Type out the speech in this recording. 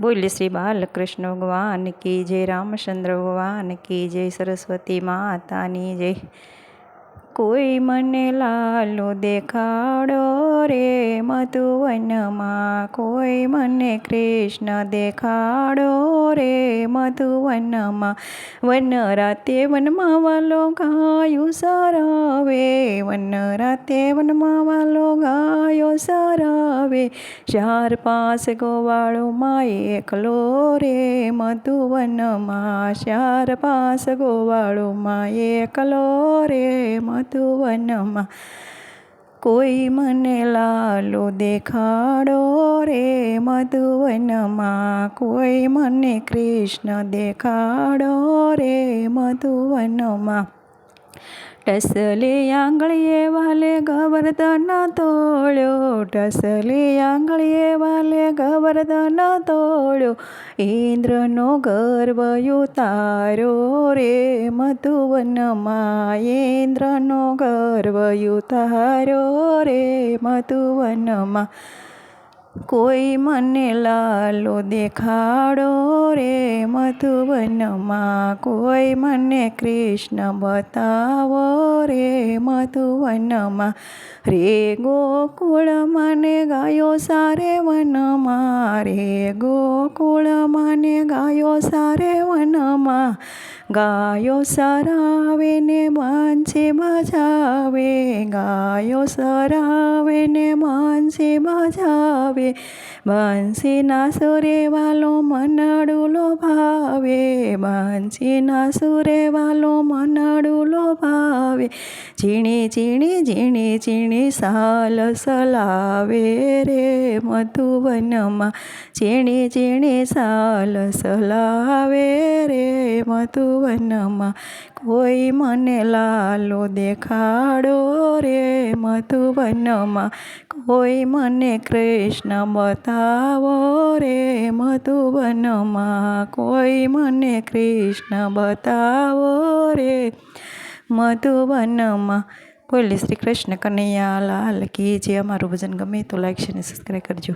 बोले श्री बालकृष्ण भगवान की जय, रामचंद्र भगवान की जय, सरस्वती मातानी जय। कोई मने लालो देखाड़ो रे मधुवनमा, कोई मने कृष्ण देखाड़ो रे मधुवनमा। वन राते वनमा वालो गायो सरावे, वन राते वनमा वालो गायो सरावे। 4-5 गोवाळो माए एकलो रे मधुवनमा, 4-5 गोवाळो माए एकलो रे मधुवनमा। कोई मने लालो देखाड़ो रे मधुवनमा, कोई मने कृष्ण देखाड़ो रे मधुवनमा। टसले आंगळीए वाले गोवर्धन तोळ्यो, टसले आंगळीए वाले गोवर्धन तोळ्यो। इंद्रनो गर्व उतार्यो रे मधुवनमा, इंद्रनो गर्व उतार्यो रे मधुवनमा। कोई मने लालो देखाड़ो रे मधुवनमा, कोई मने कृष्ण बतावो रे मधुवनमा। रे गोकुळ माने गायो सारे वनमा, रे गोकुळ माने गायो सारे वनमा। गायो सरावे ने बांसी बजावे, गायो सरावे ने बांसी बजावे। बांसी ना सुरे वालो मनडुलो भावे, बांसी ना सुरे वालो मनडुलो भावे। झीणी झीणी झीणी झीणी साल सलावे रे मधुवनमा, झीणी झीणी साल सलावे रे मधुवनमा। कोई मने लालो देखाड़ो रे मधुवनमा, कोई मने कृष्ण बतावो रे मधुवनमा, कोई मने कृष्ण बतावो रे मधुवनमा। बोले श्री कृष्ण कन्हैया लाल की जय। अमारू भजन गमे तो लाइक शेयर सब्सक्राइब करजो।